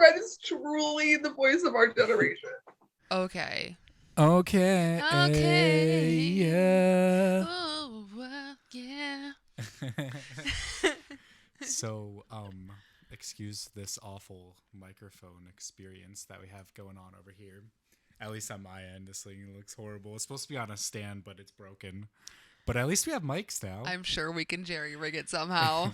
Red is truly the voice of our generation. Okay. Okay. Yeah. Oh, well, yeah. So, excuse this awful microphone experience that we have going on over here. At least on my end, this thing looks horrible. It's supposed to be on a stand, but it's broken. But at least we have mics now. I'm sure we can jerry rig it somehow.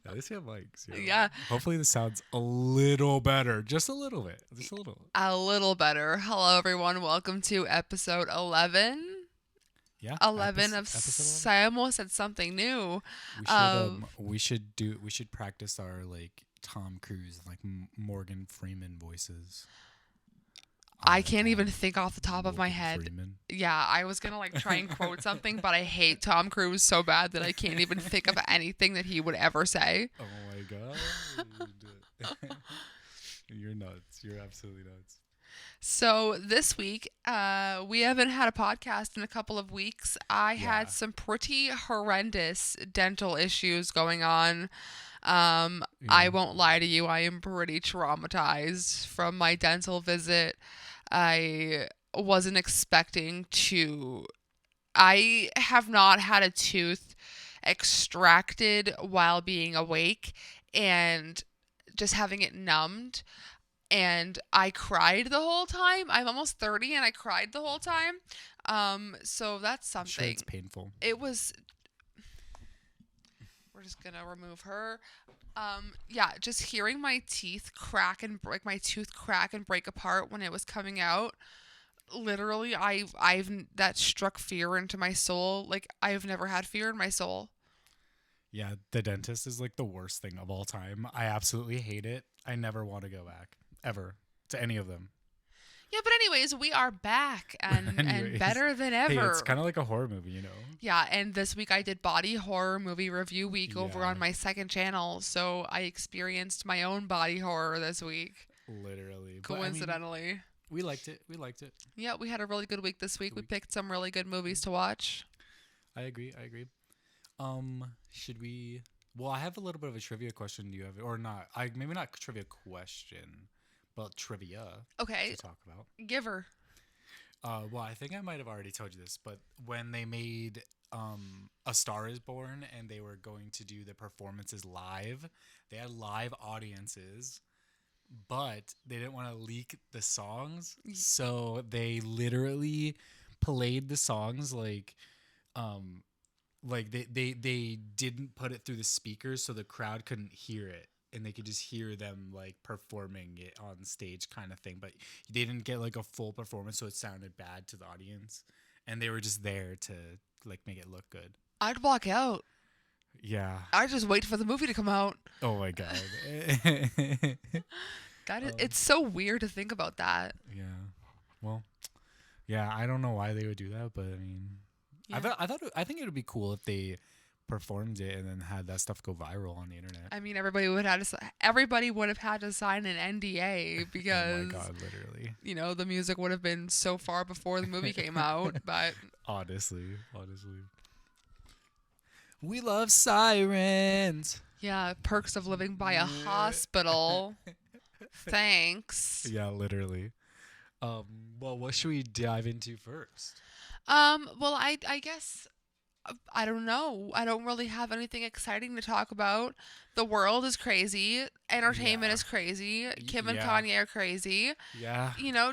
At least we have mics. Yeah. Hopefully this sounds a little better. Just a little bit. Just a little. A little better. Hello, everyone. Welcome to episode 11. Yeah. 11 of episode I almost said something new. 11. We should practice our like Tom Cruise, like Morgan Freeman voices. I can't even think off the top of my head. Freeman. Yeah, I was gonna like try and quote something, but I hate Tom Cruise so bad that I can't even think of anything that he would ever say. Oh my god. You're nuts. You're absolutely nuts. So this week, we haven't had a podcast in a couple of weeks. I had Yeah. some pretty horrendous dental issues going on. I won't lie to you, I am pretty traumatized from my dental visit. I wasn't expecting to. I have not had a tooth extracted while being awake and just having it numbed. And I cried the whole time. I'm almost 30 and I cried the whole time. So that's something. I'm sure it's painful. It was. We're just gonna remove her. Yeah, just hearing my teeth crack and break, my tooth crack and break apart when it was coming out. Literally, I've that struck fear into my soul. Like I've never had fear in my soul. Yeah, the dentist is like the worst thing of all time. I absolutely hate it. I never want to go back ever to any of them. Yeah, but anyways, we are back and better than ever. Hey, it's kind of like a horror movie, you know? Yeah, and this week I did Body Horror Movie Review Week over Yeah. on my second channel, so I experienced my own body horror this week. Literally. But, Coincidentally. we liked it. We liked it. Yeah, we had a really good week this week. We picked some really good movies to watch. I agree. Should we... Well, I have a little bit of a trivia question. Do you have it? Or not? Maybe not trivia question, but trivia Okay, to talk about. give her. Well, I think I might have already told you this, but when they made A Star Is Born and they were going to do the performances live, they had live audiences, but they didn't want to leak the songs, so they literally played the songs like they didn't put it through the speakers, so the crowd couldn't hear it. And they could just hear them like performing it on stage kind of thing. But they didn't get like a full performance, so it sounded bad to the audience. And they were just there to like make it look good. I'd walk out. Yeah. I'd just wait for the movie to come out. Oh my god. It's so weird to think about that. Yeah. Well, yeah, I don't know why they would do that, but I mean, Yeah. I think it would be cool if they performed it and then had that stuff go viral on the internet. I mean, everybody would have had to sign an NDA because, oh my god, literally. you know, the music would have been so far before the movie came out. But honestly, we love sirens. yeah, perks of living by a hospital. Thanks. Yeah, literally. Well, what should we dive into first? Well, I guess. I don't know. I don't really have anything exciting to talk about. The world is crazy. Entertainment is crazy. Kim and Kanye are crazy. Yeah. You know,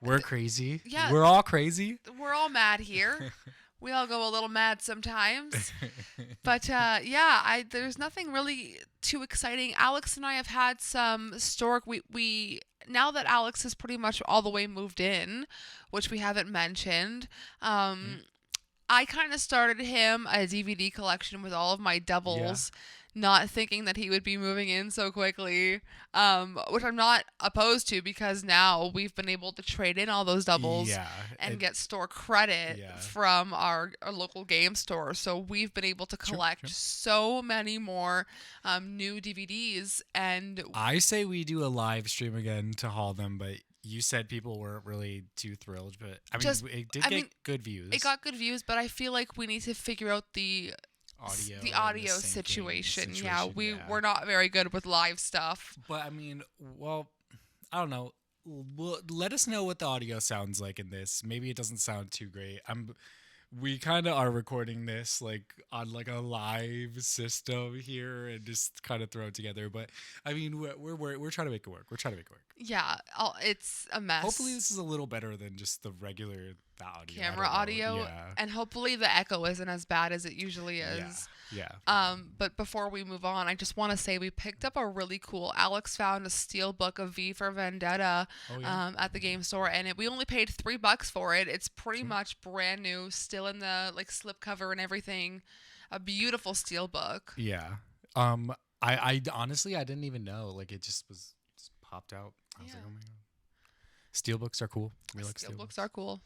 we're crazy. Yeah. We're all crazy. We're all mad here. We all go a little mad sometimes. But there's nothing really too exciting. Alex and I have had some we now that Alex has pretty much all the way moved in, which we haven't mentioned. I kind of started him a DVD collection with all of my doubles, not thinking that he would be moving in so quickly, which I'm not opposed to because now we've been able to trade in all those doubles and get store credit from our local game store. So we've been able to collect so many more new DVDs. And I say we do a live stream again to haul them, but you said people weren't really too thrilled, but it did get good views. It got good views, but I feel like we need to figure out the audio. The and audio syncing situation. Yeah, we're not very good with live stuff. But I mean, well, I don't know. Let us know what the audio sounds like in this. Maybe it doesn't sound too great. We kind of are recording this like on like a live system here and just kind of throw it together. But I mean, we're trying to make it work. We're trying to make it work. Yeah, it's a mess. Hopefully, this is a little better than just the regular audio. Camera audio, Yeah. and hopefully the echo isn't as bad as it usually is. Yeah. But before we move on, I just want to say we picked up a really cool. Alex found a steel book of V for Vendetta at the game store, and we only paid $3 for it. It's pretty much brand new, still in the like slipcover and everything. A beautiful steel book. Yeah. I honestly I didn't even know. Like it just popped out. I was like, oh my god. Steelbooks are cool. We like Steelbooks are cool.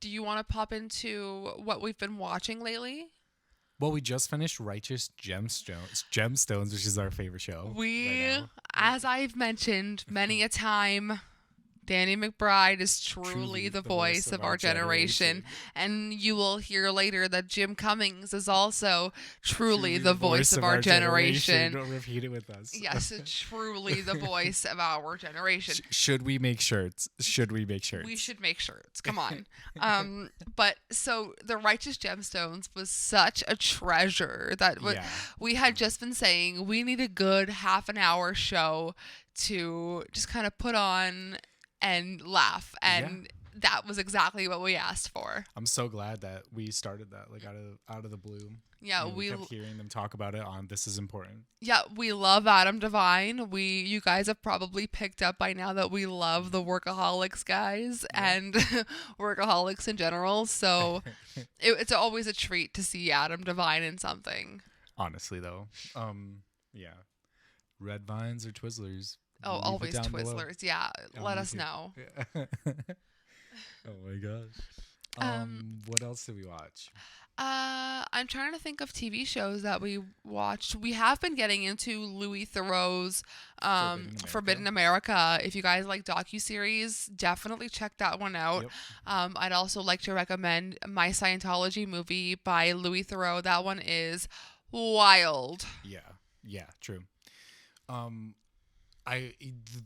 Do you want to pop into what we've been watching lately? Well, we just finished Righteous Gemstones, which is our favorite show. As I've mentioned many a time, Danny McBride is truly the voice of our generation. And you will hear later that Jim Cummings is also truly the voice of our generation. Don't repeat it with us. Yes, truly the voice of our generation. Should we make shirts? We should make shirts. Come on. But so the Righteous Gemstones was such a treasure that we had just been saying we need a good half an hour show to just kind of put on and laugh, and that was exactly what we asked for. I'm so glad that we started that like out of the blue. Yeah, we kept hearing them talk about it on This Is Important. Yeah, we love Adam Devine. You guys have probably picked up by now that we love the Workaholics guys and Workaholics in general. So it's always a treat to see Adam Devine in something. Honestly, though, Red Vines or Twizzlers. Oh, always Twizzlers. Below. Yeah, let us know. Yeah. Oh my gosh. What else did we watch? I'm trying to think of TV shows that we watched. We have been getting into Louis Theroux's Forbidden America. If you guys like docuseries, definitely check that one out. Yep. I'd also like to recommend My Scientology Movie by Louis Theroux. That one is wild. Yeah, true.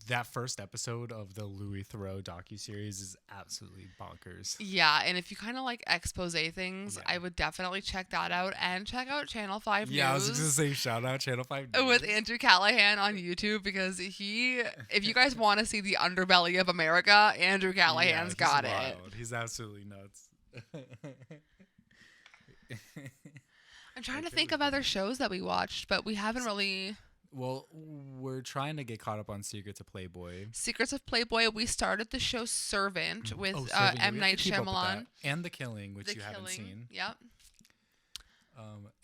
That first episode of the Louis Theroux docuseries is absolutely bonkers. Yeah, and if you kind of like expose things, I would definitely check that out and check out Channel 5 News. Yeah, I was just going to say shout out Channel 5 News. With Andrew Callahan on YouTube because if you guys want to see the underbelly of America, Andrew Callahan's got wild. it. He's absolutely nuts. I'm trying to think of other shows that we watched, but we haven't really... Well, we're trying to get caught up on Secrets of Playboy. Secrets of Playboy. We started the show Servant with M. Night Shyamalan. And The Killing, which you haven't seen. Yep.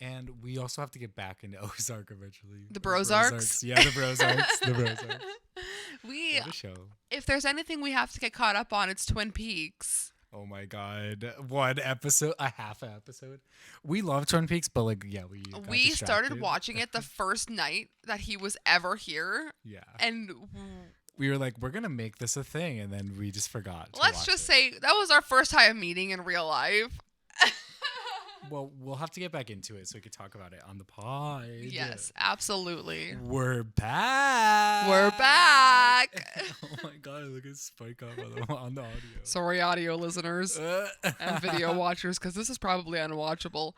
And we also have to get back into Ozark eventually. The Brozarks? Yeah, the Brozarks. The Brozarks. What a show. If there's anything we have to get caught up on, it's Twin Peaks. Oh my god. One episode, a half an episode. We love Twin Peaks, but like, we started watching it the first night that he was ever here. Yeah. And we were like, we're going to make this a thing. And then we just forgot. Let's just say that was our first time meeting in real life. Well, we'll have to get back into it so we could talk about it on the pod. Yes, absolutely. We're back. Oh my god, look at Spike up on the audio. Sorry, audio listeners and video watchers, because this is probably unwatchable.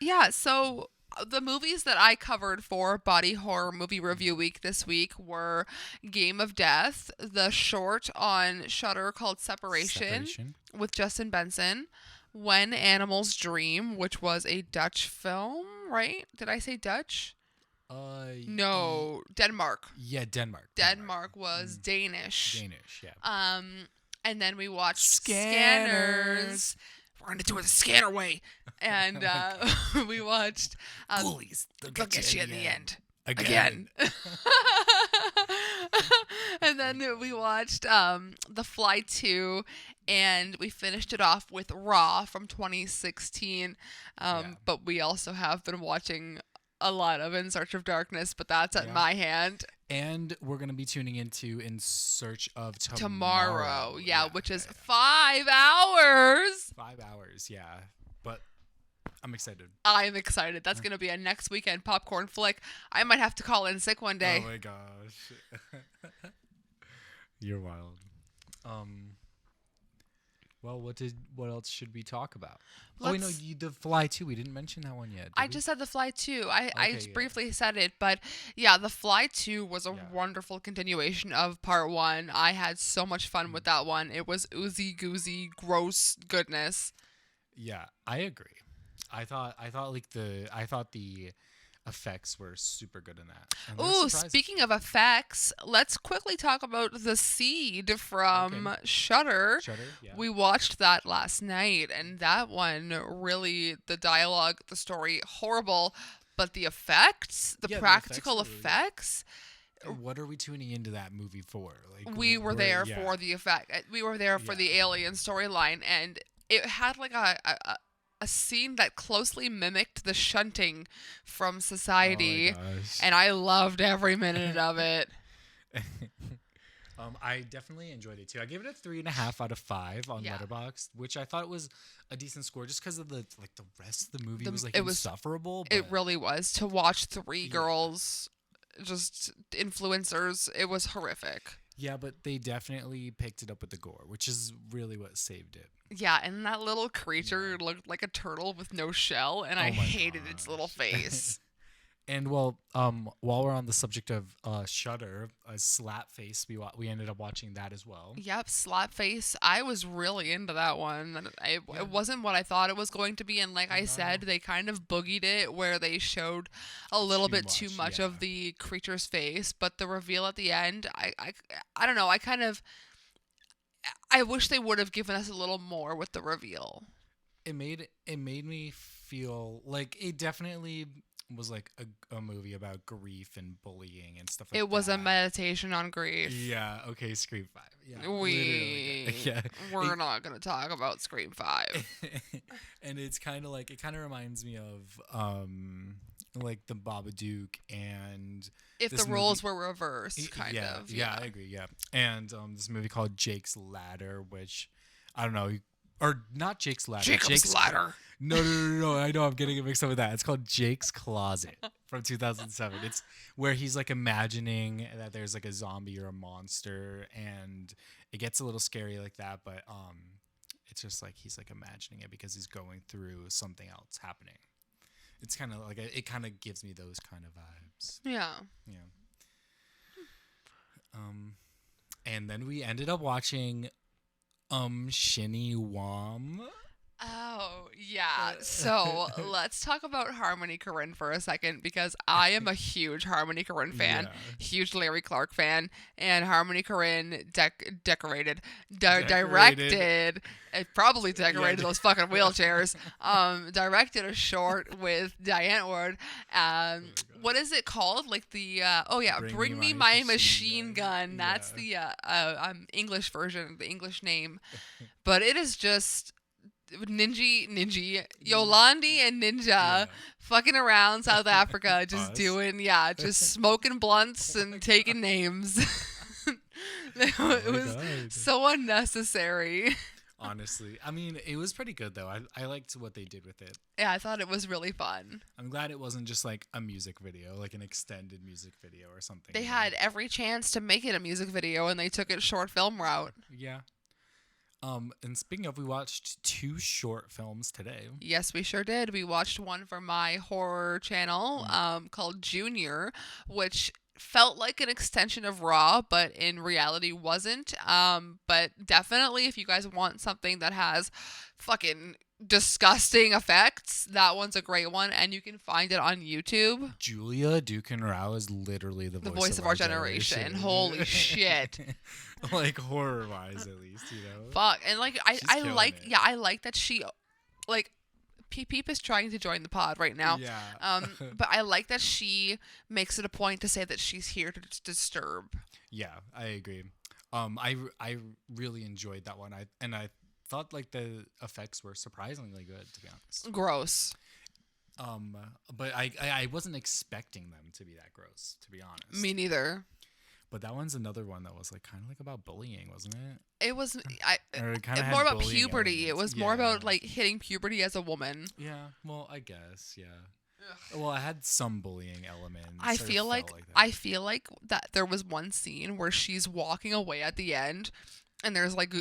Yeah, so the movies that I covered for Body Horror Movie Review Week this week were Game of Death, the short on Shudder called Separation with Justin Benson, When Animals Dream, which was a Dutch film, right? Did I say Dutch? No, Denmark. Yeah, Denmark. Denmark was Danish. Danish, yeah. And then we watched Scanners. We're going to do it the scanner way. And we watched... Ghoulies. They'll get you in the end. Again. And then we watched The Fly 2, and we finished it off with Raw from 2016. But we also have been watching a lot of In Search of Darkness, but that's at my hand. And we're going to be tuning into In Search of Tomorrow. Yeah, which is 5 hours. 5 hours, yeah. But I'm excited. I'm excited. That's going to be a next weekend popcorn flick. I might have to call in sick one day. Oh my gosh. You're wild. Well, what else should we talk about? The Fly 2. We didn't mention that one yet. I just said The Fly 2. I briefly said it, but yeah, The Fly 2 was a wonderful continuation of Part 1. I had so much fun with that one. It was oozy goozy, gross goodness. Yeah, I agree. I thought the effects were super good in that. Ooh, speaking of effects, let's quickly talk about The Seed from Shudder. Yeah. We watched that last night, and that one really, the dialogue, the story, horrible, but the effects, the practical effects. What are we tuning into that movie for? Like, we were there for the effect. We were there for the alien storyline, and it had like a scene that closely mimicked the shunting from Society, and I loved every minute of it. I definitely enjoyed it too. I gave it a 3.5 out of 5 on Letterboxd, which I thought was a decent score, just because of the rest of the movie was insufferable. It really was to watch 3 girls, just influencers. It was horrific. Yeah, but they definitely picked it up with the gore, which is really what saved it. Yeah, and that little creature looked like a turtle with no shell, and I hated its little face. And while we're on the subject of Shudder, Slapface, we ended up watching that as well. Yep, Slapface. I was really into that one. It wasn't what I thought it was going to be, and like I said, they kind of boogied it where they showed a little bit too much of the creature's face, but the reveal at the end, I don't know, I wish they would have given us a little more with the reveal. It made me feel like it definitely was like a movie about grief and bullying and stuff like that. It was a meditation on grief. Yeah, okay, Scream 5. Yeah. We're not going to talk about Scream 5. And it's kind of it reminds me of like the Babadook and if the roles were reversed, kind of. Yeah, I agree, yeah. And this movie called Jake's Ladder, which I don't know, or not Jake's Ladder. Jake's Ladder. No. I know I'm getting it mixed up with that. It's called Jake's Closet from 2007. It's where he's like imagining that there's like a zombie or a monster, and it gets a little scary like that, but it's just like he's like imagining it because he's going through something else happening. It's kind of like it kind of gives me those kind of vibes. Yeah. And then we ended up watching Shinny Wam. Oh, yeah. So let's talk about Harmony Korine for a second, because I am a huge Harmony Korine fan, huge Larry Clark fan, and Harmony Korine directed, probably decorated those fucking wheelchairs, directed a short with Diane Ward. What is it called? Like the, Bring Me My Machine Gun. That's the English version, the English name. But it is just Ninja, Yolandi and Ninja fucking around South Africa, just just smoking blunts and taking names. It was so unnecessary. Honestly, I mean, it was pretty good though. I liked what they did with it. Yeah, I thought it was really fun. I'm glad it wasn't just like a music video, like an extended music video or something. They had every chance to make it a music video, and they took it short film route. Yeah. And speaking of, we watched 2 short films today. Yes, we sure did. We watched one for my horror channel, called Junior, which felt like an extension of Raw, but in reality wasn't. But definitely, if you guys want something that has fucking disgusting effects, that one's a great one, and you can find it on YouTube. Julia Dukin-Rao is literally the voice of our generation. Holy shit. Like horror-wise, at least, you know. Fuck, and like I like that she, like, Peep is trying to join the pod right now. Yeah. But I like that she makes it a point to say that she's here to disturb. Yeah, I agree. I really enjoyed that one. I thought like the effects were surprisingly good, to be honest. Gross. But I wasn't expecting them to be that gross, to be honest. Me neither. But that one's another one that was like kind of like about bullying, wasn't it? It was Or it kind of more had about bullying puberty. It elements. was more about Yeah. like hitting puberty as a woman. Yeah, well, I guess, yeah. Well, I had some bullying elements. I or feel felt like that. I feel like that there was one scene where she's walking away at the end, and there's like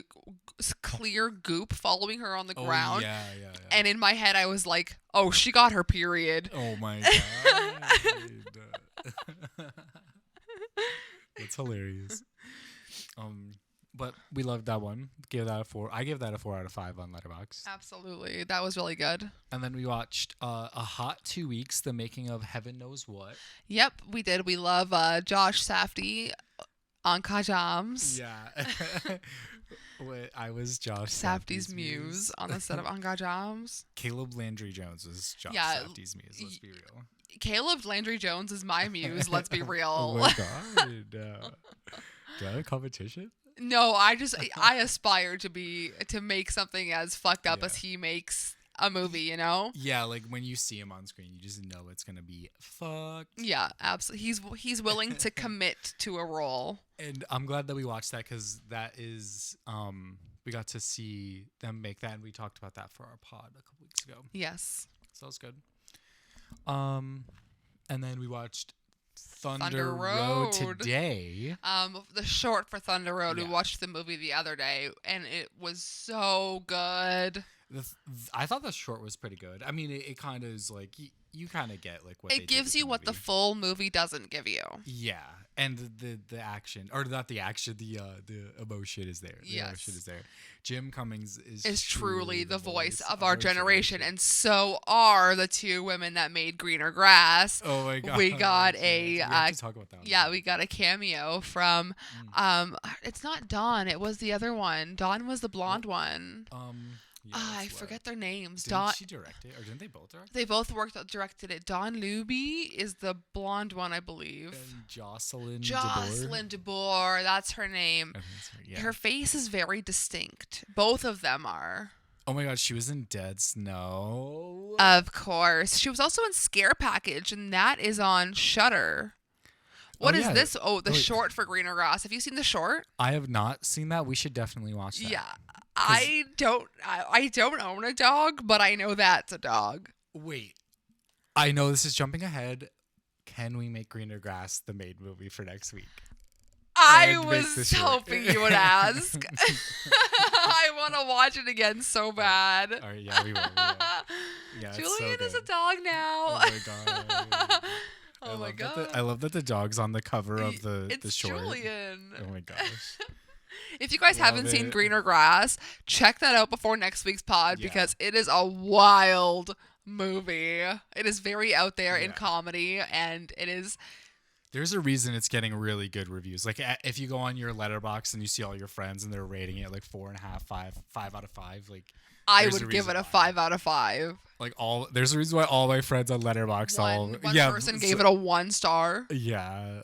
clear goop following her on the ground. Yeah, yeah, yeah. And in my head, I was like, "Oh, she got her period." Oh my god. That's hilarious. But we loved that one. Give that a 4. I give that a 4 out of 5 on Letterboxd. Absolutely, that was really good. And then we watched a hot 2 weeks, the making of Heaven Knows What. Yep, we did. We love Josh Safdie on Kajams. Yeah. I was Josh Safdie's muse on the set of On Kajams. Caleb Landry Jones was Josh Yeah, Safdie's muse. Let's be real. Caleb Landry Jones is my muse. Let's be real. Oh my god. Do I have a competition? No, I aspire to make something as fucked up as he makes a movie, you know? Yeah, like when you see him on screen, you just know it's gonna be fucked. Yeah, absolutely. He's willing to commit to a role. And I'm glad that we watched that because that is we got to see them make that, and we talked about that for our pod a couple weeks ago. Yes. So that was good. And then we watched Thunder Road today. The short for Thunder Road. Yeah. We watched the movie the other day, and it was so good. I thought the short was pretty good. I mean, it kind of is like you kind of get like what they It did gives with you what the movie. full movie doesn't give you. Yeah, and the action, or not the action, the emotion is there. The emotion is there. Jim Cummings is truly the voice of our generation, and so are the two women that made Greener Grass. Oh my god, We got we have to talk about that one. Yeah, we got a cameo from it's not Dawn, it was the other one. Dawn was the blonde one. Yeah, I that's forget their names. Didn't she direct it, or didn't they both direct it? They both directed it. Dawn Luby is the blonde one, I believe. And Jocelyn DeBoer, that's her name. Yeah. Her face is very distinct. Both of them are. Oh my god, she was in Dead Snow. Of course. She was also in Scare Package, and that is on Shudder. What is this? Oh, the short for Greener Grass. Have you seen the short? I have not seen that. We should definitely watch that. Yeah. I don't own a dog, but I know that's a dog. Wait. I know this is jumping ahead. Can we make Greener Grass the maid movie for next week? I And make the was short. hoping you would ask. I want to watch it again so bad. All right, yeah, we will. Yeah, Julian it's so is a good. dog now. Oh my god. Oh my god. I love that the dog's on the cover of the It's short. Julian. Oh my gosh. If you guys Love haven't seen it. Greener Grass, check that out before next week's pod Yeah. because it is a wild movie. It is very out there in Yeah. comedy, and it is. There's a reason it's getting really good reviews. Like if you go on your Letterboxd and you see all your friends and they're rating it like 4.5, 5 out of 5, like I there's would a give it reason a why. 5 out of 5. Like there's a reason why all my friends on Letterboxd One person gave it a 1 star. Yeah.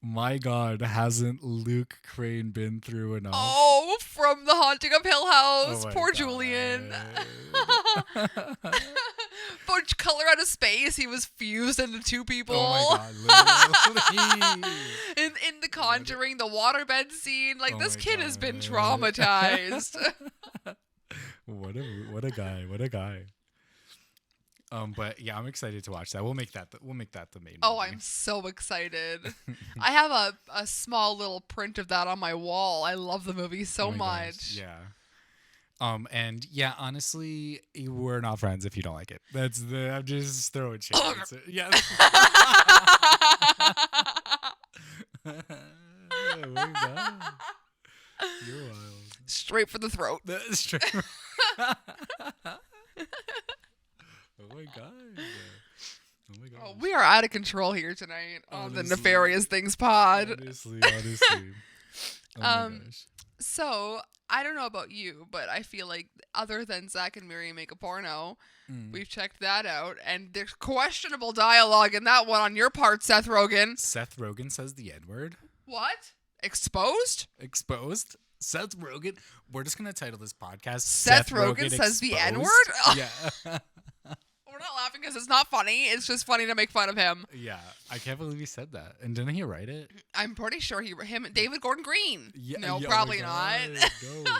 My God, hasn't Luke Crane been through enough? Oh, from The Haunting of Hill House. Oh my Poor God. Julian. For Color Out of Space, he was fused into two people. Oh my God, literally. in The Conjuring, the waterbed scene. Like, Oh this my kid has been God. traumatized. What a guy. But yeah, I'm excited to watch that. We'll make that the main movie. Oh, I'm so excited. I have a small little print of that on my wall. I love the movie so Oh my much. gosh, yeah. And yeah, honestly, we're not friends if you don't like it. I'm just throwing shit. Yeah. Oh my God. You're wild. Straight for the throat. That's true. Oh my god. Oh my god. Oh, we are out of control here tonight on the Honestly. Nefarious Things pod. Honestly. Oh my gosh. So, I don't know about you, but I feel like other than Zach and Miri Make a Porno, we've checked that out, and there's questionable dialogue in that one on your part, Seth Rogen. Seth Rogen says the N-word. What? Exposed? Exposed? Seth Rogen. We're just gonna title this podcast Seth Rogen says the Exposed. N-word? Yeah. We're not laughing because it's not funny. It's just funny to make fun of him. Yeah, I can't believe he said that. And didn't he write it? I'm pretty sure David Gordon Green. Yeah, No, yeah, oh probably my not. God, no.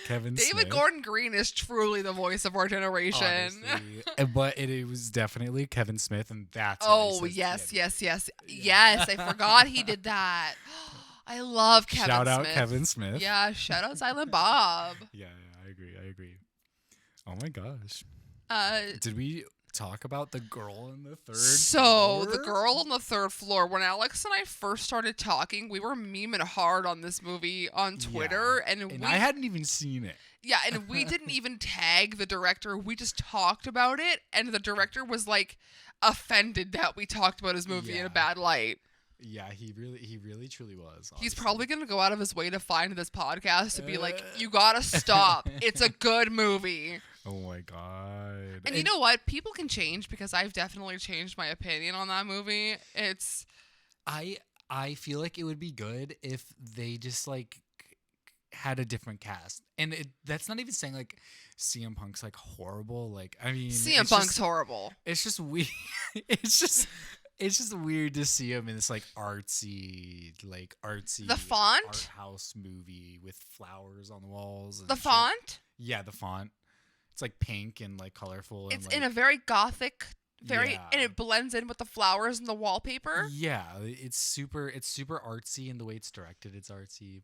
Kevin David Smith. Gordon Green is truly the voice of our generation. Honestly. But it was definitely Kevin Smith, and that's why Oh, he says yes, Kevin. yes. Yeah. Yes, I forgot he did that. I love Kevin Smith. Shout out Kevin Smith. Yeah, shout out Silent Bob. Yeah, I agree. Oh my gosh. Did Did we talk about the girl in the third So, the floor? girl on the third floor, when Alex and I first started talking, we were memeing hard on this movie on Twitter. Yeah. And I hadn't even seen it. Yeah, and we didn't even tag the director. We just talked about it, and the director was, like, offended that we talked about his movie in a bad light. Yeah, he really truly was. He's honestly. probably going to go out of his way to find this podcast to be like, you gotta stop. It's a good movie. Oh my god. And you know what? People can change because I've definitely changed my opinion on that movie. It's... I feel like it would be good if they just like had a different cast. And that's not even saying like CM Punk's like horrible. Like I mean CM Punk's horrible. It's just weird. It's just weird to see him in this like artsy The font? art house movie with flowers on the walls. And The shit. font? Yeah, the font. It's like pink and like colorful. It's and, in like, a very gothic, Yeah. and it blends in with the flowers and the wallpaper. Yeah, it's super artsy, and the way it's directed, it's artsy.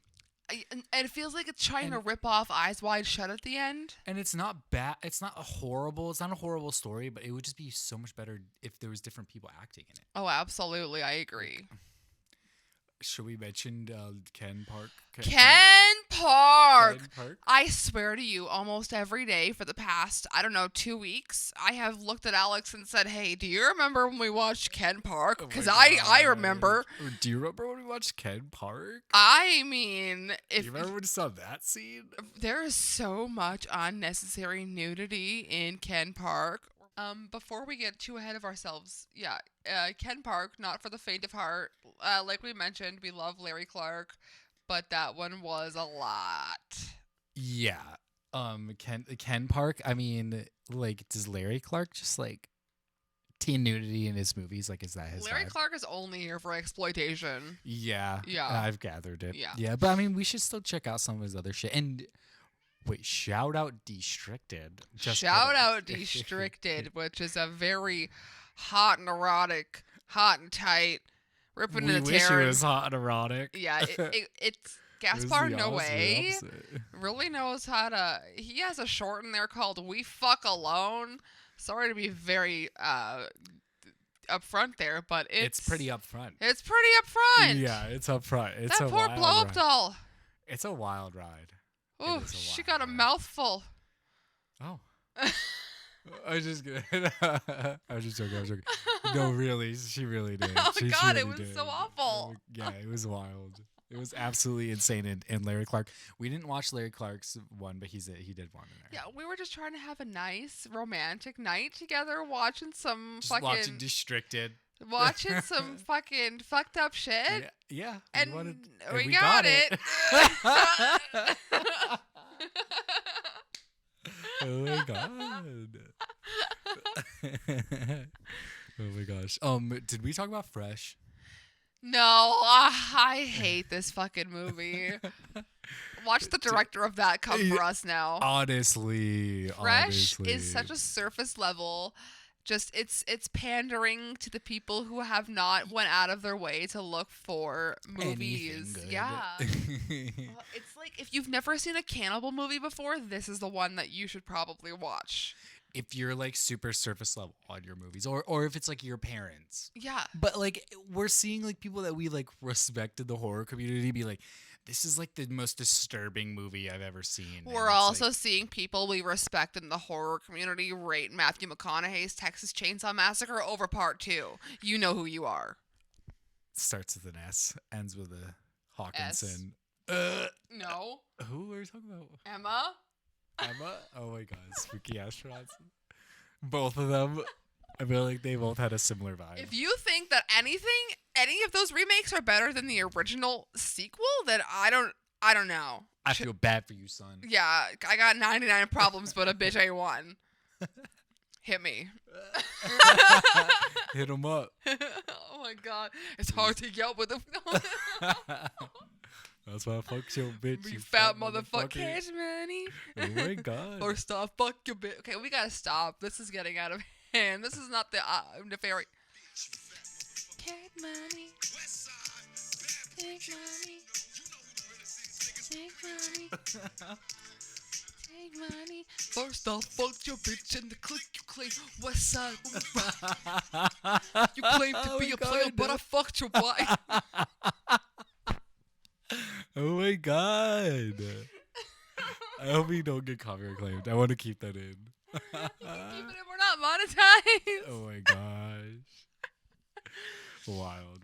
And it feels like it's trying to And- rip off Eyes Wide Shut at the end. And it's not bad. It's not a horrible story, but it would just be so much better if there was different people acting in it. Oh, absolutely. I agree. Should we mention Ken Park? Ken Park! Ken Park? I swear to you, almost every day for the past, 2 weeks, I have looked at Alex and said, hey, do you remember when we watched Ken Park? Oh my Because I God. remember. Do you remember when we watched Ken Park? I mean, Do if you remember when you saw that scene? there is so much unnecessary nudity in Ken Park. Before we get too ahead of ourselves, Ken Park, not for the faint of heart. Like we mentioned, we love Larry Clark, but that one was a lot. Yeah. Ken Park. I mean, like, does Larry Clark just like teen nudity in his movies? Like, is that his Larry vibe? Clark is only here for exploitation. Yeah. Yeah. I've gathered it. Yeah. Yeah, but I mean, we should still check out some of his other shit. And wait, shout out Destricted. Shout out Destricted, which is a very hot and erotic, hot and tight, ripping We and wish it tearing. was hot and erotic. Yeah, it's It was Gaspar the Noé opposite. really knows how to. He has a short in there called "We Fuck Alone." Sorry to be very upfront there, but It's pretty upfront. It's pretty upfront. Yeah, it's upfront. It's that a poor wild blow up ride. doll. It's a wild ride. Oh, is a she wild got a ride. mouthful. Oh. I was just kidding. I was just joking. No, really, she really did. Oh She God, really it was did. so awful. Yeah, it was wild. It was absolutely insane. And Larry Clark, we didn't watch Larry Clark's one, but he did one in there. Yeah, we were just trying to have a nice romantic night together, watching some Just watching fucking Destricted. watching some fucking fucked up shit. Yeah. And and we got it. Oh my god. Oh my gosh. Did we talk about Fresh? No, I hate this fucking movie. Watch the director of that come for us now. Honestly. Fresh is such a surface level. Just it's pandering to the people who have not went out of their way to look for movies. Anything good. Yeah. It's like if you've never seen a cannibal movie before, this is the one that you should probably watch. If you're like super surface level on your movies, or if it's like your parents. Yeah. But like we're seeing like people that we like respect in the horror community be like, this is like the most disturbing movie I've ever seen. And We're it's, also like, seeing people we respect in the horror community rate Matthew McConaughey's Texas Chainsaw Massacre over Part 2. You know who you are. starts with an S, ends with a Hawkinson. No. Who are we talking about? Emma? Emma? Oh my god, spooky astronauts. Both of them. I feel like they both had a similar vibe. If you think that any of those remakes are better than the original sequel, then I don't know. I feel bad for you, son. Yeah, I got 99 problems, but a bitch ain't one. Hit me. Hit him up. Oh my god. It's hard to yell with a That's why I fucked your bitch. you fat motherfucker. Cash money. Oh my god. First off, fuck your bitch. Okay, we gotta stop. This is getting out of hand. This is not the nefarious. Cash money. Take money. Take money. Take money. First off, fuck your bitch in the click you claim. West side. You claim to be a player, but I fucked your wife. Oh my god. I hope we don't get copyright claimed. I want to keep that in. Keep it if we're not monetized. Oh my gosh. Wild.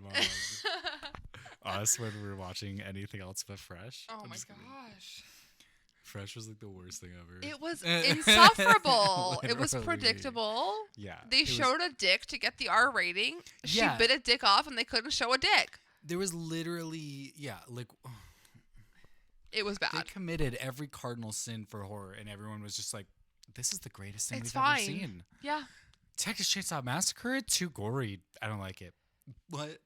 Us when we were watching anything else but Fresh. Oh I'm my just kidding. gosh. Fresh was like the worst thing ever. It was insufferable. It was Literally. predictable. Yeah. They showed a dick to get the R rating. She bit a dick off and they couldn't show a dick. There was literally, like... It was bad. They committed every cardinal sin for horror, and everyone was just like, this is the greatest thing It's we've fine. ever seen. Yeah. Texas Chainsaw Massacre, too gory. I don't like it. What?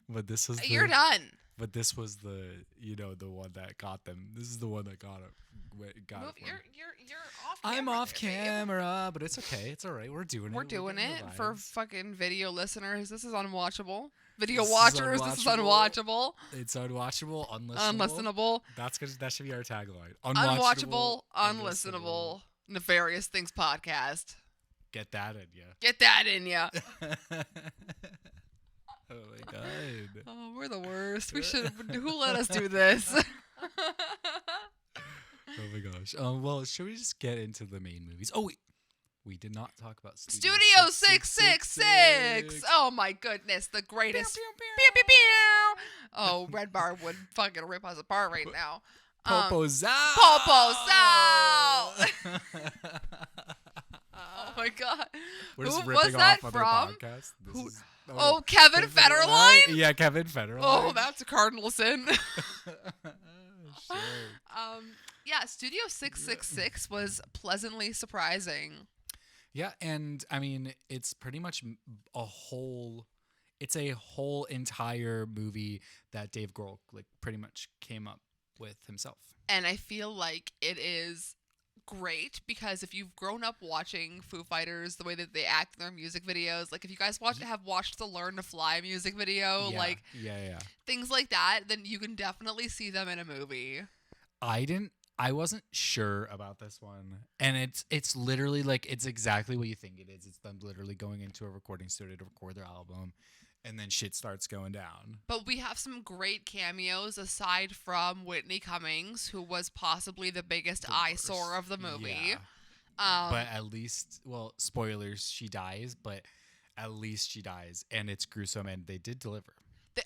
But this was You're done. But this was the one that got them. This is the one that got it. Got it for You're off. I'm camera off there, babe. camera, but it's okay. It's all right. We're doing it. We're doing getting it the for vibes. fucking video listeners. This is unwatchable. Video This is watchers. This is unwatchable. It's unwatchable, unlistenable. Unlistenable. That should be our tagline. Unwatchable. Unlistenable. Nefarious Things podcast. Get that in ya. Get that in ya. Oh my god. Oh, we're the worst. We should. Who let us do this? Oh my gosh. Well, should we just get into the main movies? Oh, we did not talk about Studio 666. Oh my goodness, the greatest. Pew, pew, Pew, pew, pew. Oh, Red Bar would fucking rip us apart right now. Popo's out. Popo's out. Oh my god. We're just Who ripping was that off from? other podcasts. Who- This is- Oh, Kevin Federline? Yeah, Kevin Federline. Oh, that's a cardinal sin. Sure. Yeah, Studio 666 was pleasantly surprising. Yeah, and I mean, it's pretty much it's a whole entire movie that Dave Grohl pretty much came up with himself. And I feel like it is great because if you've grown up watching Foo Fighters, the way that they act in their music videos, like if you guys have watched the Learn to Fly music video, yeah. things like that, then you can definitely see them in a movie. I wasn't sure about this one, and it's literally it's exactly what you think it is. It's them literally going into a recording studio to record their album, and then shit starts going down. But we have some great cameos aside from Whitney Cummings, who was possibly the biggest eyesore of the movie. Yeah. But at least, well, spoilers, she dies, but at least she dies, and it's gruesome, and they did deliver.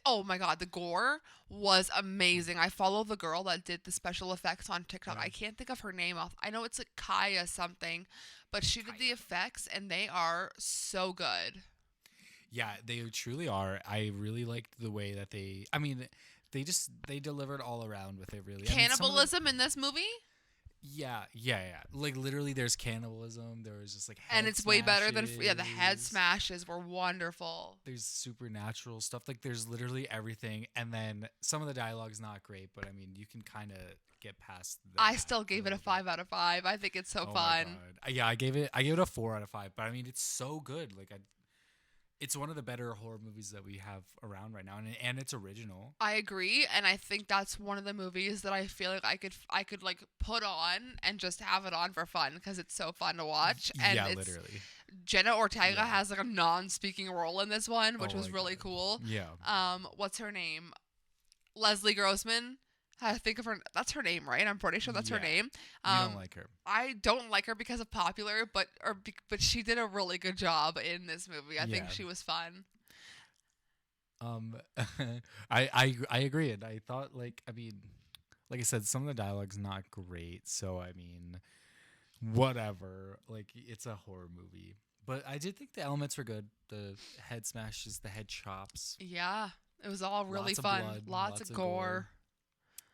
Oh my god, the gore was amazing. I follow the girl that did the special effects on TikTok. Yeah. I can't think of her name off. I know it's like Kaya something, but she did the effects and they are so good. Yeah, they truly are. I really liked the way that they delivered all around with it, really. Cannibalism in this movie? Yeah. Like literally there's cannibalism. There was just and it's way better than the head smashes were wonderful. There's supernatural stuff. Like there's literally everything, and then some of the dialogue's not great, but I mean you can kind of get past that. I still gave it a 5 out of 5. I think it's so fun. My God. Yeah, I gave it a 4 out of 5, but I mean it's so good. It's one of the better horror movies that we have around right now, and it's original. I agree, and I think that's one of the movies that I feel like I could like put on and just have it on for fun because it's so fun to watch. And yeah, literally. Jenna Ortega has like a non-speaking role in this one, which was really cool. Yeah. What's her name? Leslie Grossman. I think of her. That's her name, right? I'm pretty sure that's her name. You don't like her. I don't like her because of popular, but she did a really good job in this movie. I think she was fun. I agree, and I thought like I said, some of the dialogue's not great, so I mean, whatever. Like it's a horror movie, but I did think the elements were good. The head smashes, the head chops. Yeah, it was all really Lots of fun. blood, Lots of gore.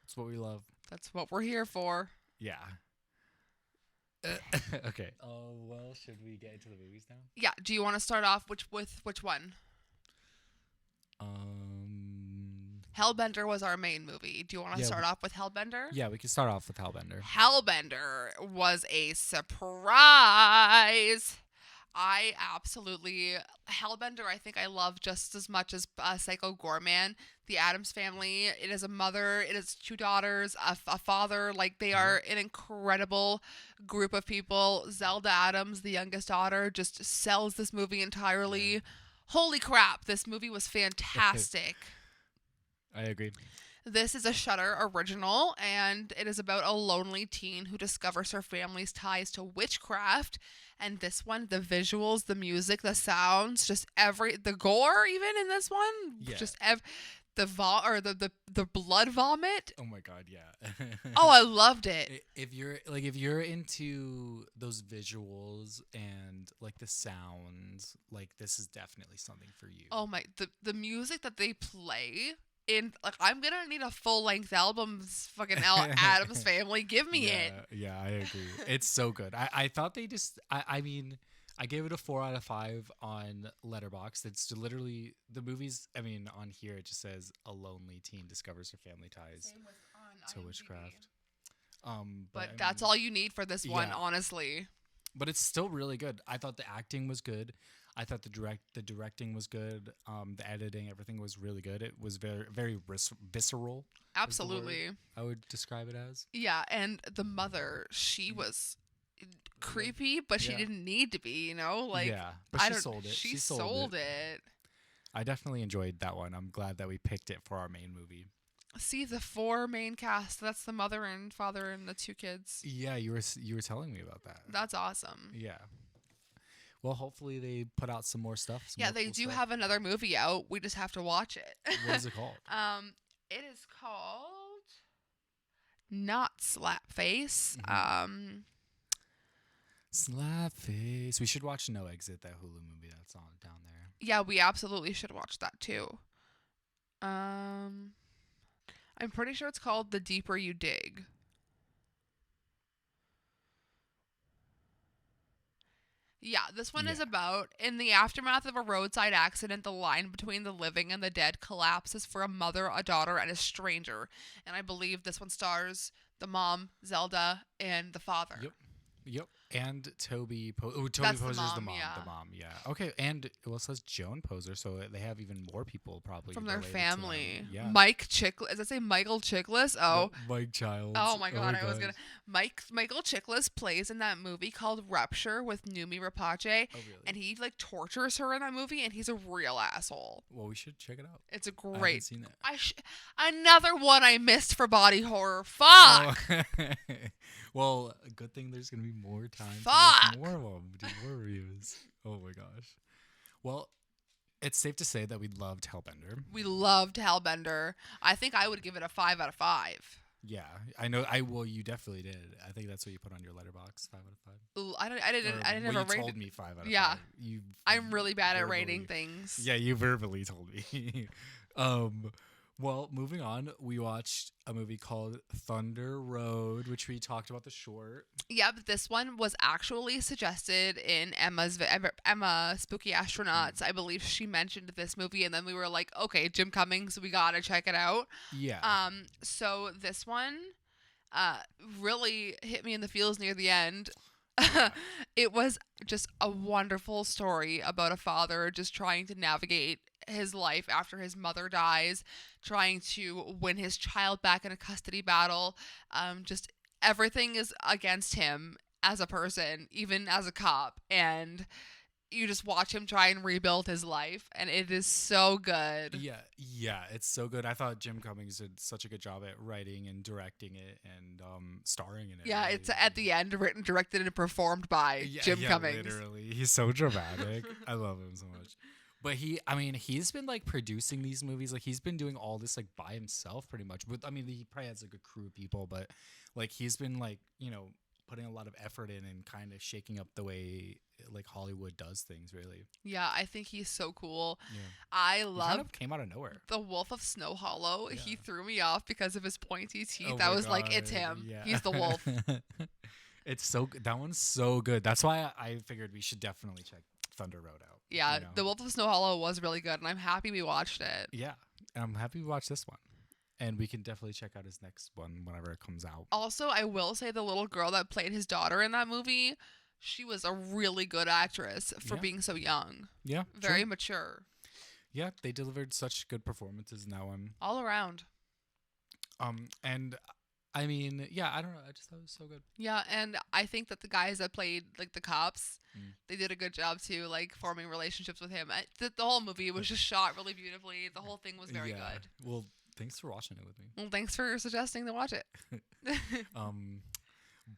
That's what we love. That's what we're here for. Yeah. Okay. Oh well, should we get into the movies now? Yeah. Do you want to start off with which one? Hellbender was our main movie. Do you want to Yeah, start off with Hellbender? Yeah, we can start off with Hellbender. Hellbender was a surprise. I absolutely Hellbender. I think I love just as much as Psycho Gorman. The Addams Family. It is a mother. It is two daughters. A father. Like they are an incredible group of people. Zelda Adams, the youngest daughter, just sells this movie entirely. Yeah. Holy crap! This movie was fantastic. I agree. This is a Shudder original, and it is about a lonely teen who discovers her family's ties to witchcraft. And this one, the visuals, the music, the sounds, just the gore, even in this one, Yeah. just the blood vomit. Oh my god, yeah. Oh, I loved it. If you're into those visuals and like the sounds, like this is definitely something for you. Oh my, the music that they play. Like I'm gonna need a full length album. Fucking Addams Family, give me it. Yeah, I agree. It's so good. I thought they just. I mean, I gave it a 4 out of 5 on Letterboxd. It's literally the movies. I mean, on here it just says a lonely teen discovers her family ties Same with on to IMDb. witchcraft. But I that's mean, all you need for this one, yeah. honestly. But it's still really good. I thought the acting was good. I thought the directing was good. The editing, everything was really good. It was very visceral. Absolutely. I would describe it as. Yeah, and the mother, she was creepy, but she Yeah. didn't need to be, you know? Like yeah, but I she don't sold it. She sold it. I definitely enjoyed that one. I'm glad that we picked it for our main movie. See the 4 main cast. That's the mother and father and the 2 kids. Yeah, you were telling me about that. That's awesome. Yeah. Well, hopefully they put out some more stuff. Yeah, they do have another movie out. We just have to watch it. What is it called? It is called not Slapface. Slapface. We should watch No Exit, that Hulu movie that's on down there. Yeah, we absolutely should watch that too. I'm pretty sure it's called The Deeper You Dig. Yeah, this one is about, in the aftermath of a roadside accident, the line between the living and the dead collapses for a mother, a daughter, and a stranger. And I believe this one stars the mom, Zelda, and the father. Yep. And Toby That's Poser's the the mom, mom. yeah. The mom, yeah. Okay, and it says Joan Poser, so they have even more people probably From their related to them. family. Yeah. Mike Chiklis. Does that say Michael Chiklis? Oh. Mike Childs. Oh my god, I was gosh. gonna. Michael Chiklis plays in that movie called Rupture with Numi Rapace, Oh really? and he like tortures her in that movie, and he's a real asshole. Well, we should check it out. It's a I haven't great. seen it. Another one I missed for body horror. Fuck. Oh. Well, a good thing there's gonna be more time to Fuck. make more of them, do more reviews. Oh my gosh. Well, it's safe to say that we loved Hellbender. We loved Hellbender. I think I would give it a 5 out of 5. Yeah, I know. Well, you definitely did. I think that's what you put on your letterbox. 5 out of 5. Ooh, I didn't Well, ever you rate told it. me 5 out of Yeah. 5. You. I'm really bad at verbally- rating things. Yeah, you verbally told me. Well, moving on, we watched a movie called Thunder Road, which we talked about the short. Yeah, but this one was actually suggested in Emma Spooky Astronauts. I believe she mentioned this movie, and then we were like, okay, Jim Cummings, we gotta check it out. Yeah. So this one, really hit me in the feels near the end. It was just a wonderful story about a father just trying to navigate his life after his mother dies, trying to win his child back in a custody battle. Just everything is against him as a person, even as a cop, and you just watch him try and rebuild his life, and it is so good. Yeah, it's so good. I thought Jim Cummings did such a good job at writing and directing it and starring in it. Yeah, really. it's at the end written, directed, and performed by Jim Cummings. Literally, he's so dramatic. I love him so much. But he's been like producing these movies. Like he's been doing all this like by himself, pretty much. But he probably has like a crew of people. But like he's been like putting a lot of effort in and kind of shaking up the way like Hollywood does things. Really. Yeah, I think he's so cool. Yeah. I He love kind of came out of nowhere. the Wolf of Snow Hollow. He Yeah. threw me off because of his pointy teeth. Oh I my was like, it's God, him. yeah. He's the wolf. It's so good. That one's so good. That's why I figured we should definitely check Thunder Road out. Yeah, you know? The Wolf of Snow Hollow was really good, and I'm happy we watched it. Yeah, I'm happy we watched this one, and we can definitely check out his next one whenever it comes out. Also, I will say the little girl that played his daughter in that movie, she was a really good actress for Yeah. being so young. Yeah, Very true. mature. Yeah, they delivered such good performances in that one. All around. And I mean, yeah, I don't know. I just thought it was so good. Yeah, and I think that the guys that played like the cops, Mm. they did a good job too, like forming relationships with him. The whole movie was just shot really beautifully. The whole thing was very Yeah. good. Well, thanks for watching it with me. Well, thanks for suggesting to watch it.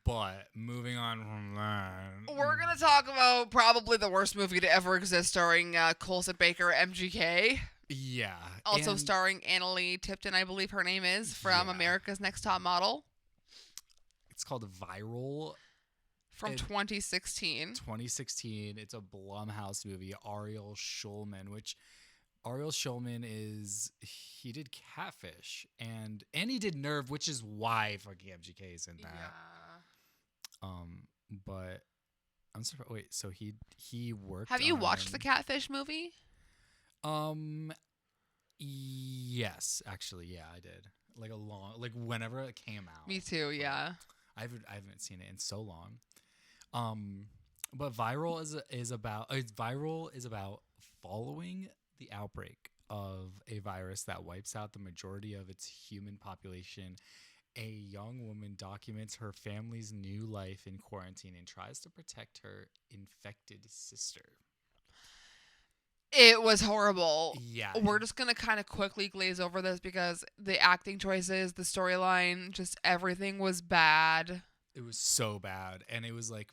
But moving on from that, We're gonna talk about probably the worst movie to ever exist, starring Colson Baker, MGK. yeah, Also and starring Annalee Tipton, I believe her name is, from Yeah. America's Next Top Model it's called Viral. from It- 2016. 2016. It's a Blumhouse movie. Ariel Schulman he did Catfish and he did Nerve, which is why fucking MGK is in that. But I'm surprised. Wait, so he worked. Have you watched the on- Catfish movie? Yes, actually, yeah, I did. Like whenever it came out. Me too, yeah. I haven't seen it in so long. But Viral is about following the outbreak of a virus that wipes out the majority of its human population. A young woman documents her family's new life in quarantine and tries to protect her infected sister. It was horrible. Yeah. We're just going to kind of quickly glaze over this because the acting choices, the storyline, just everything was bad. It was so bad, and it was like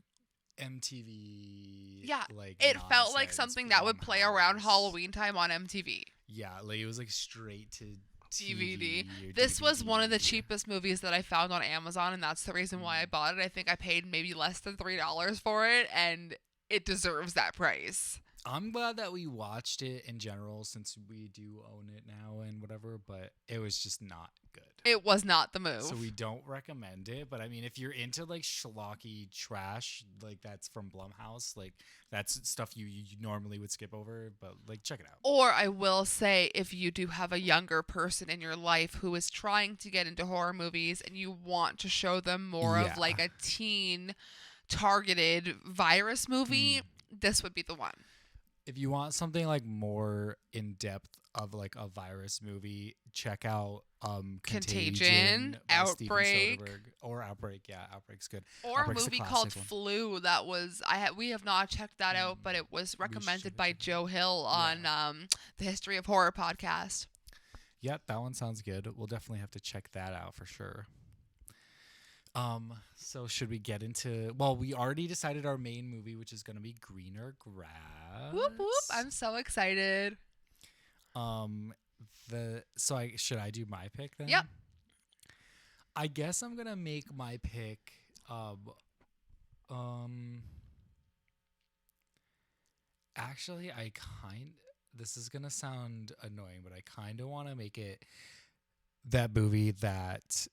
MTV. Yeah, like It felt like nonsense, something that would play around Blumhouse. Halloween time on MTV. Yeah, like it was like straight to DVD. TV or This was one of the DVD. cheapest movies that I found on Amazon, and that's the reason why I bought it. I think I paid maybe less than $3 for it, and it deserves that price. I'm glad that we watched it in general since we do own it now and whatever, but it was just not good. It was not the move. So we don't recommend it, but I mean, if you're into like schlocky trash, like that's from Blumhouse, like that's stuff you normally would skip over, but like check it out. Or I will say, if you do have a younger person in your life who is trying to get into horror movies and you want to show them more Yeah. of like a teen targeted virus movie, this would be the one. If you want something like more in depth of like a virus movie, check out Contagion, by Steven Outbreak. Soderbergh. Or Outbreak. Yeah, Outbreak's good. Or a Outbreak's the movie classic called one. Flu that was we have not checked that out, but it was recommended should by check it Joe Hill on the History of Horror podcast. Yeah, that one sounds good. We'll definitely have to check that out for sure. So should we get into? Well, we already decided our main movie, which is gonna be Greener Grass. Whoop whoop! I'm so excited. Should I do my pick then? Yep. I guess I'm gonna make my pick. Actually, this is gonna sound annoying, but I kind of want to make it that movie that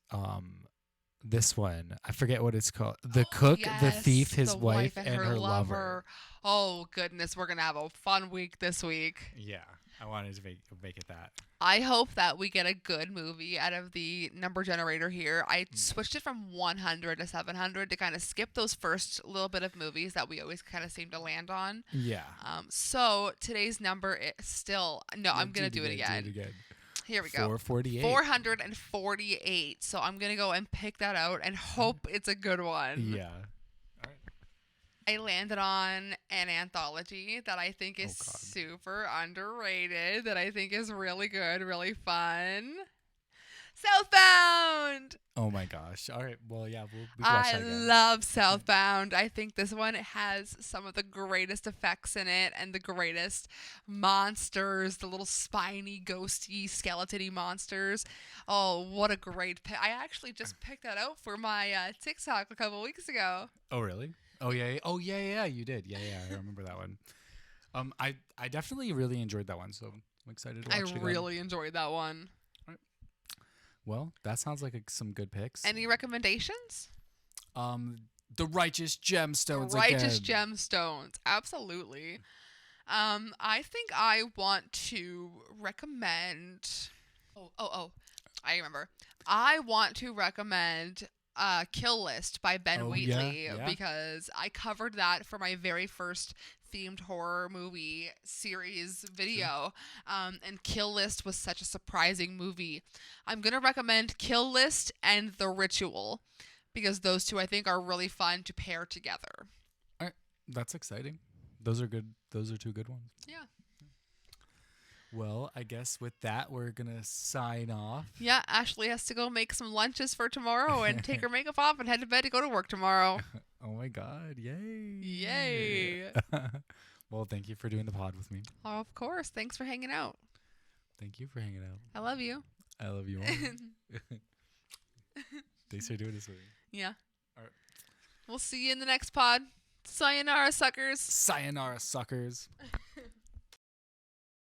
this one, I forget what it's called. The cook, the Yes, thief, his the wife, and her lover. Oh goodness, we're gonna have a fun week this week. Yeah, I wanted to make it that. I hope that we get a good movie out of the number generator here. I switched it from 100 to 700 to kind of skip those first little bit of movies that we always kind of seem to land on. Yeah. So today's number is still I'm gonna do it again. Do it again. Here we go. 448. 448. So I'm gonna go and pick that out and hope it's a good one. Yeah. I landed on an anthology that I think is God. super underrated, that I think is really good, really fun. Southbound! Oh my gosh. All right. Well, yeah, we can watch I that again. love Southbound. I think this one has some of the greatest effects in it and the greatest monsters, the little spiny, ghosty, skeleton-y monsters. Oh, what a great pick. I actually just picked that out for my TikTok a couple weeks ago. Oh, really? Oh yeah. Oh yeah. You did. Yeah. I remember that one. I definitely really enjoyed that one, so I'm excited to watch it again. really enjoyed that one. Well, that sounds like some good picks. Any recommendations? The righteous gemstones. Righteous again. gemstones. Absolutely. I think I want to recommend. Oh! I remember. I want to recommend Kill List by Ben Oh, Wheatley yeah. because I covered that for my very first themed horror movie series video. And Kill List was such a surprising movie. I'm going to recommend Kill List and The Ritual because those two I think are really fun to pair together. All right. That's exciting. Those are good. Those are two good ones. Yeah. Well, I guess with that, we're going to sign off. Yeah, Ashley has to go make some lunches for tomorrow and take her makeup off and head to bed to go to work tomorrow. Oh my God. Yay. Yay. Well, thank you for doing the pod with me. Oh, of course. Thanks for hanging out. Thank you for hanging out. I love you. I love you all. Thanks for doing this with me. Yeah. All right. We'll see you in the next pod. Sayonara, suckers. Sayonara, suckers.